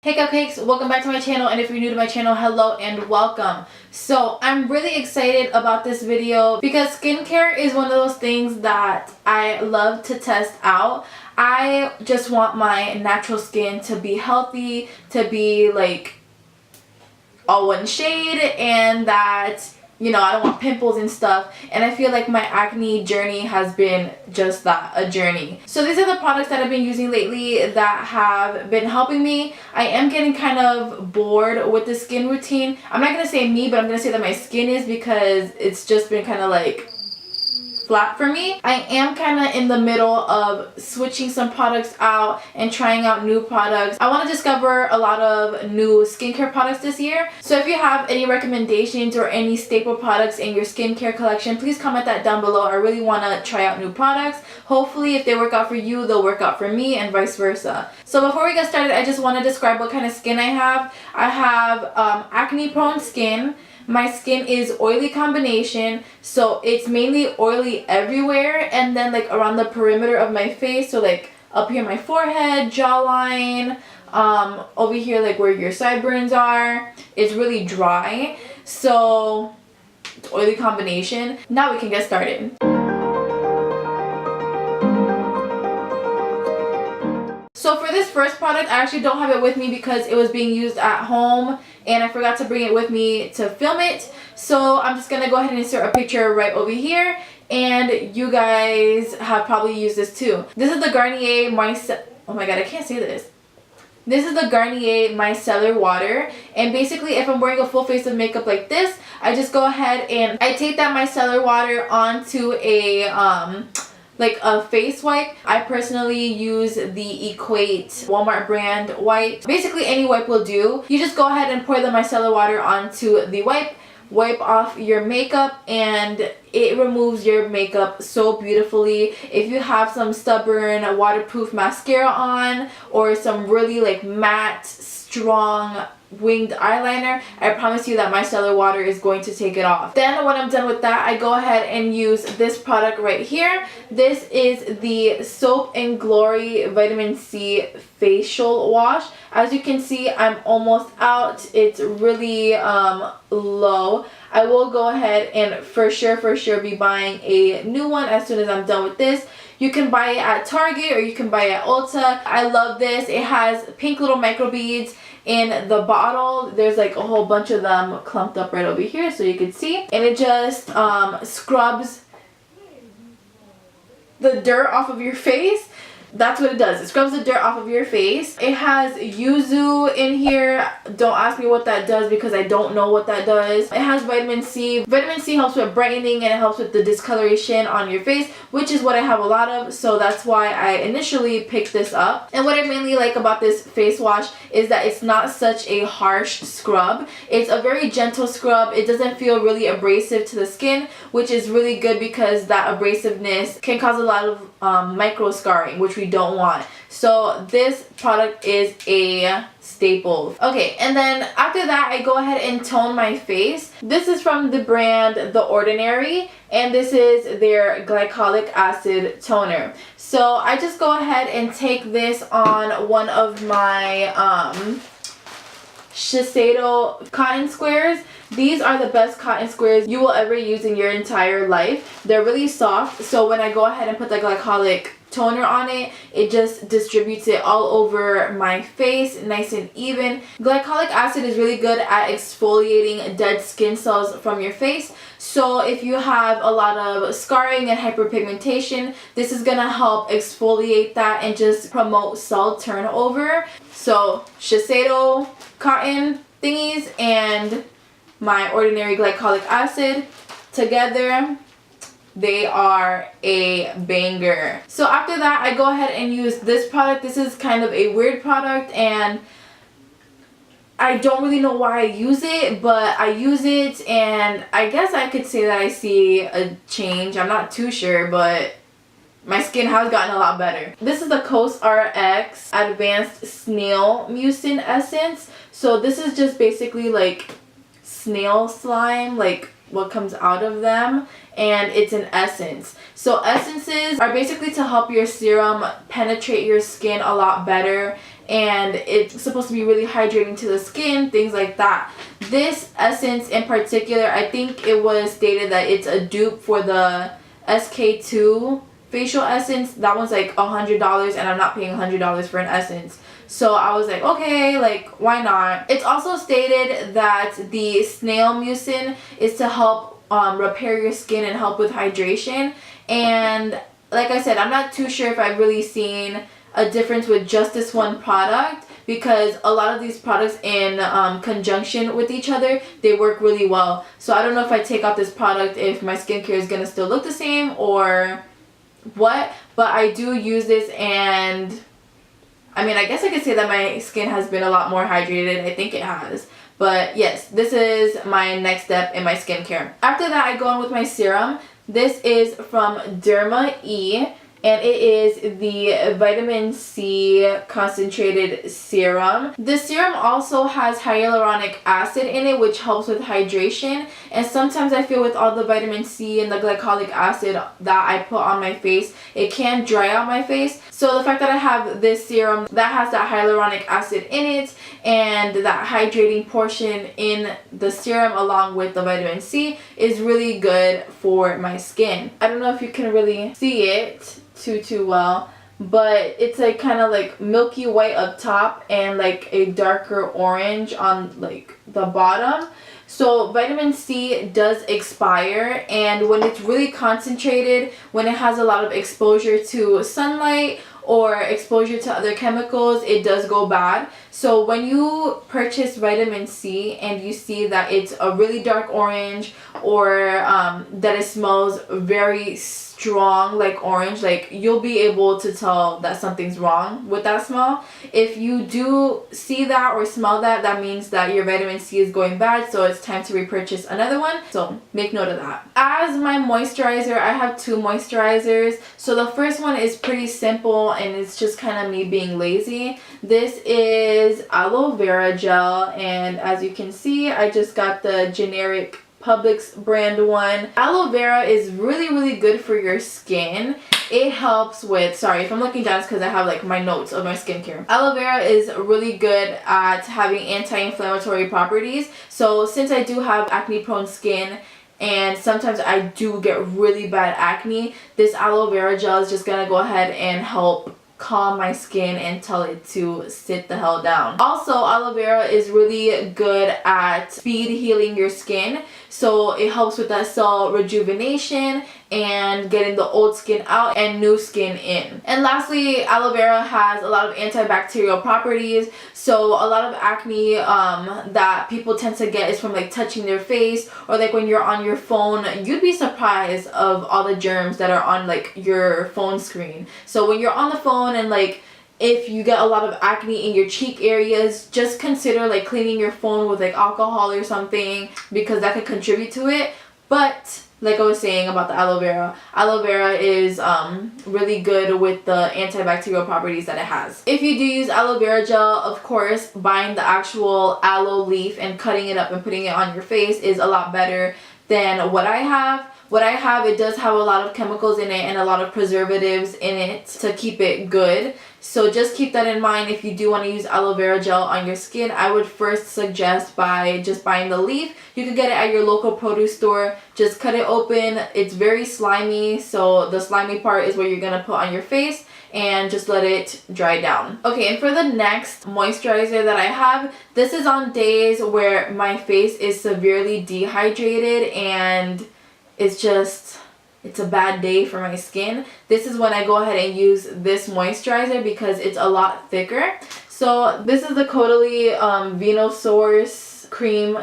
Hey cupcakes, welcome back to my channel, and if you're new to my channel, hello and welcome. So I'm really excited about this video because skincare is one of those things that I love to test out. I just want my natural skin to be healthy, to be like all one shade, and that, you know, I don't want pimples and stuff. And I feel like my acne journey has been just that, a journey. So these are the products that I've been using lately that have been helping me. I am getting kind of bored with the skin routine. I'm not gonna say me, but I'm gonna say that my skin is, because it's just been kind of like flat for me. I am kind of in the middle of switching some products out and trying out new products. I want to discover a lot of new skincare products this year. So if you have any recommendations or any staple products in your skincare collection, please comment that down below. I really want to try out new products. Hopefully if they work out for you, they'll work out for me, and vice versa. So before we get started, I just want to describe what kind of skin I have. I have acne prone skin. My skin is oily combination, so it's mainly oily everywhere, and then like around the perimeter of my face, so like up here my forehead, jawline, over here like where your sideburns are, it's really dry. So it's oily combination. Now we can get started. So for this first product, I actually don't have it with me because it was being used at home and I forgot to bring it with me to film it. So I'm just going to go ahead and insert a picture right over here, and you guys have probably used this too. This is the Garnier oh my god, I can't say this. This is the Garnier Micellar water, and basically if I'm wearing a full face of makeup like this, I just go ahead and I take that micellar water onto a like a face wipe. I personally use the Equate Walmart brand wipe. Basically any wipe will do. You just go ahead and pour the micellar water onto the wipe off your makeup, and it removes your makeup so beautifully. If you have some stubborn waterproof mascara on, or some really like matte strong winged eyeliner, I promise you that micellar water is going to take it off. Then when I'm done with that, I go ahead and use this product right here. This is the Soap and Glory Vitamin C facial wash. As you can see, I'm almost out. It's really low. I will go ahead and for sure be buying a new one as soon as I'm done with this. You can buy it at Target or you can buy it at Ulta. I love this. It has pink little micro beads in the bottle. There's like a whole bunch of them clumped up right over here so you can see. And it just scrubs the dirt off of your face. That's what it does. It scrubs the dirt off of your face. It has yuzu in here. Don't ask me what that does because I don't know what that does. It has vitamin C. Vitamin C helps with brightening and it helps with the discoloration on your face, which is what I have a lot of. So that's why I initially picked this up. And what I mainly like about this face wash is that it's not such a harsh scrub. It's a very gentle scrub. It doesn't feel really abrasive to the skin, which is really good because that abrasiveness can cause a lot of micro scarring, which we don't want. So this product is a staple. Okay, and then after that I go ahead and tone my face. This is from the brand The Ordinary, and this is their glycolic acid toner. So I just go ahead and take this on one of my Shiseido cotton squares. These are the best cotton squares you will ever use in your entire life. They're really soft, so when I go ahead and put the glycolic toner on it, it just distributes it all over my face nice and even. Glycolic acid is really good at exfoliating dead skin cells from your face. So if you have a lot of scarring and hyperpigmentation, this is gonna help exfoliate that and just promote cell turnover. So Shiseido cotton thingies and my Ordinary glycolic acid together, they are a banger. So after that I go ahead and use this product. This is kind of a weird product and I don't really know why I use it, but I use it and I guess I could say that I see a change. I'm not too sure, but my skin has gotten a lot better. This is the Cosrx Advanced Snail Mucin Essence. So this is just basically like snail slime, like what comes out of them, and it's an essence. So essences are basically to help your serum penetrate your skin a lot better and it's supposed to be really hydrating to the skin, things like that. This essence in particular, I think it was stated that it's a dupe for the SK2 facial essence. That one's like $100, and I'm not paying $100 for an essence. So I was like, okay, like, why not? It's also stated that the Snail Mucin is to help repair your skin and help with hydration. And like I said, I'm not too sure if I've really seen a difference with just this one product, because a lot of these products in conjunction with each other, they work really well. So I don't know if I take out this product if my skincare is gonna still look the same or what, but I do use this, and I mean, I guess I could say that my skin has been a lot more hydrated. I think it has. But yes, this is my next step in my skincare. After that, I go on with my serum. This is from Derma E, and it is the vitamin C concentrated serum. This serum also has hyaluronic acid in it, which helps with hydration. And sometimes I feel with all the vitamin C and the glycolic acid that I put on my face, it can dry out my face. So the fact that I have this serum that has that hyaluronic acid in it and that hydrating portion in the serum along with the vitamin C is really good for my skin. I don't know if you can really see it too well, but it's like kind of like milky white up top and like a darker orange on like the bottom. So vitamin C does expire, and when it's really concentrated, when it has a lot of exposure to sunlight or exposure to other chemicals, it does go bad. So when you purchase vitamin C and you see that it's a really dark orange, or that it smells very strong like orange, like, you'll be able to tell that something's wrong with that smell. If you do see that or smell that, that means that your vitamin C is going bad, so it's time to repurchase another one. So make note of that. As my moisturizer, I have two moisturizers. So the first one is pretty simple, and it's just kind of me being lazy. This is Aloe Vera Gel, and as you can see, I just got the generic Publix brand one. Aloe vera is really good for your skin. It helps with, sorry if I'm looking down, it's because I have like my notes of my skincare. Aloe vera is really good at having anti-inflammatory properties. So since I do have acne prone skin, and sometimes I do get really bad acne, this aloe vera gel is just gonna go ahead and help calm my skin and tell it to sit the hell down. Also, aloe vera is really good at speed healing your skin. So it helps with that cell rejuvenation and getting the old skin out and new skin in. And lastly, aloe vera has a lot of antibacterial properties. So a lot of acne that people tend to get is from like touching their face, or like when you're on your phone, you'd be surprised of all the germs that are on like your phone screen. So when you're on the phone and like if you get a lot of acne in your cheek areas, just consider like cleaning your phone with like alcohol or something, because that could contribute to it. But like I was saying about the aloe vera is really good with the antibacterial properties that it has. If you do use aloe vera gel, of course, buying the actual aloe leaf and cutting it up and putting it on your face is a lot better than what I have. What I have, it does have a lot of chemicals in it and a lot of preservatives in it to keep it good. So just keep that in mind. If you do want to use aloe vera gel on your skin, I would first suggest by just buying the leaf. You could get it at your local produce store. Just cut it open. It's very slimy, so the slimy part is what you're going to put on your face, and just let it dry down. Okay, and for the next moisturizer that I have, this is on days where my face is severely dehydrated and it's a bad day for my skin. This is when I go ahead and use this moisturizer because it's a lot thicker. So this is the Caudalie Vinosource cream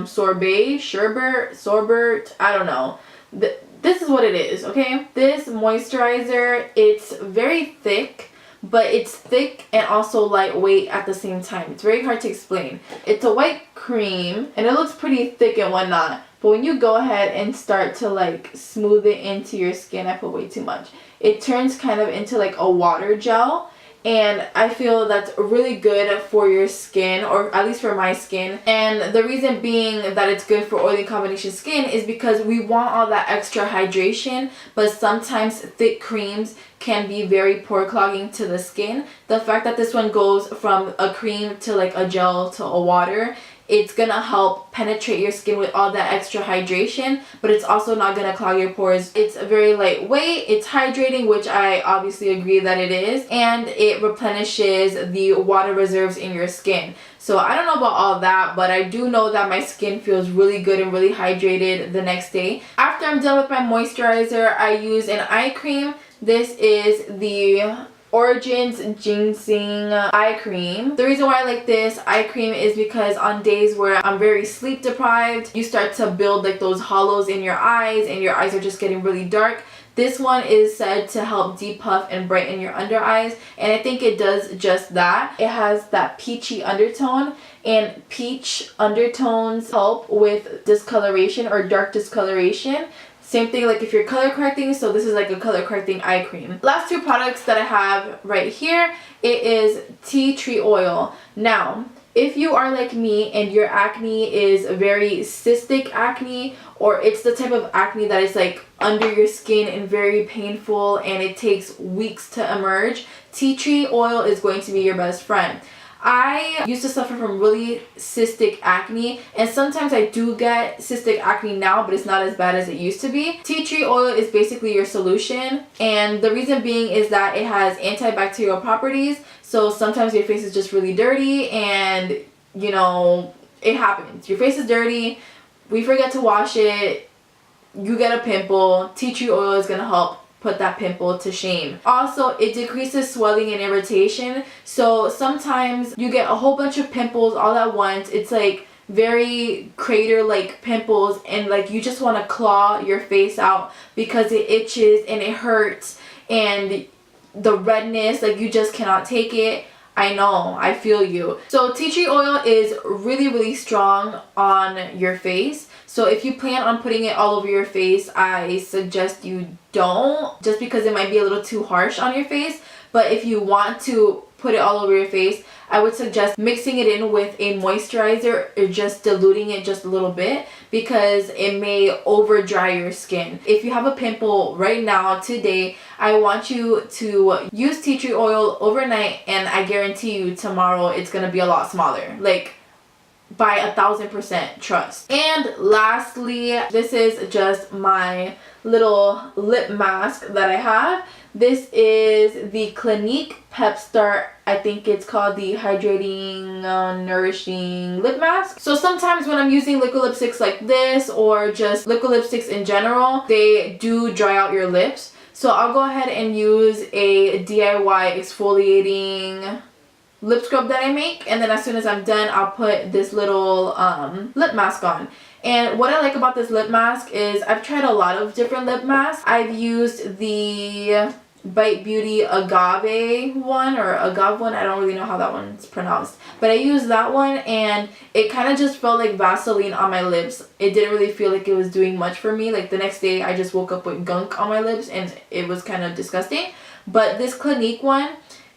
sorbet, I don't know. This is what it is, okay? This moisturizer, it's very thick, but it's thick and also lightweight at the same time. It's very hard to explain. It's a white cream and it looks pretty thick and whatnot. But when you go ahead and start to like smooth it into your skin, I put way too much. It turns kind of into like a water gel. and I feel that's really good for your skin, or at least for my skin. And the reason being that it's good for oily combination skin is because we want all that extra hydration, but sometimes thick creams can be very pore clogging to the skin. The fact that this one goes from a cream to like a gel to a water, it's gonna help penetrate your skin with all that extra hydration, but it's also not gonna clog your pores. It's very lightweight, it's hydrating, which I obviously agree that it is, and it replenishes the water reserves in your skin. So I don't know about all that, but I do know that my skin feels really good and really hydrated the next day. After I'm done with my moisturizer, I use an eye cream. This is the Origins Ginseng eye cream. The reason why I like this eye cream is because on days where I'm very sleep deprived, you start to build like those hollows in your eyes and your eyes are just getting really dark. This one is said to help depuff and brighten your under eyes, and I think it does just that. It has that peachy undertone, and peach undertones help with discoloration or dark discoloration. Same thing like if you're color correcting, so this is like a color correcting eye cream. Last two products that I have right here, it is tea tree oil. Now, if you are like me and your acne is very cystic acne, or it's the type of acne that is like under your skin and very painful and it takes weeks to emerge, tea tree oil is going to be your best friend. I used to suffer from really cystic acne, and sometimes I do get cystic acne now, but it's not as bad as it used to be. Tea tree oil is basically your solution, and the reason being is that it has antibacterial properties, so sometimes your face is just really dirty and, you know, it happens. Your face is dirty, we forget to wash it, you get a pimple, tea tree oil is going to help put that pimple to shame. Also, it decreases swelling and irritation, so sometimes you get a whole bunch of pimples all at once. It's like very crater like pimples, and like you just want to claw your face out because it itches and it hurts, and the redness, like you just cannot take it. I know, I feel you. So tea tree oil is really strong on your face. So if you plan on putting it all over your face, I suggest you don't, just because it might be a little too harsh on your face. But if you want to put it all over your face, I would suggest mixing it in with a moisturizer or just diluting it just a little bit, because it may over dry your skin. If you have a pimple right now, today, I want you to use tea tree oil overnight, and I guarantee you tomorrow it's gonna be a lot smaller. Like, by 1000%, trust. And lastly, this is just my little lip mask that I have. This is the Clinique Pep Start, I think it's called the Hydrating Nourishing Lip Mask. So sometimes when I'm using liquid lipsticks like this, or just liquid lipsticks in general, they do dry out your lips. So I'll go ahead and use a DIY exfoliating lip scrub that I make, and then as soon as I'm done, I'll put this little lip mask on. And what I like about this lip mask is I've tried a lot of different lip masks. I've used the Bite Beauty Agave one, or Agave one, I don't really know how that one's pronounced, but I used that one and it kind of just felt like Vaseline on my lips. It didn't really feel like it was doing much for me. Like the next day I just woke up with gunk on my lips and it was kind of disgusting. But this Clinique one,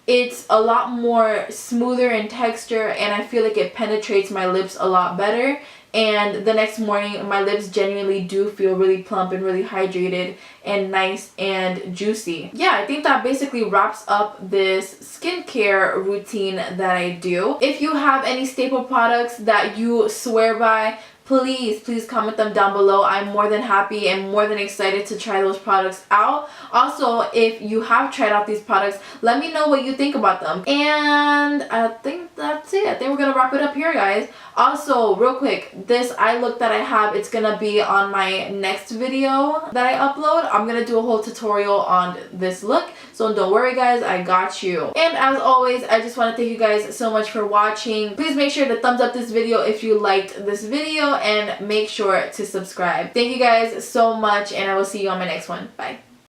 it's a lot more smoother in texture, and I feel like it penetrates my lips a lot better. And the next morning, my lips genuinely do feel really plump and really hydrated and nice and juicy. Yeah, I think that basically wraps up this skincare routine that I do. If you have any staple products that you swear by, please comment them down below. I'm more than happy and more than excited to try those products out. Also, if you have tried out these products, let me know what you think about them. And I think that's it. I think we're gonna wrap it up here, guys. Also, real quick, this eye look that I have, it's gonna be on my next video that I upload. I'm gonna do a whole tutorial on this look, so don't worry guys, I got you. And as always, I just want to thank you guys so much for watching. Please make sure to thumbs up this video if you liked this video, and make sure to subscribe. Thank you guys so much, and I will see you on my next one. Bye.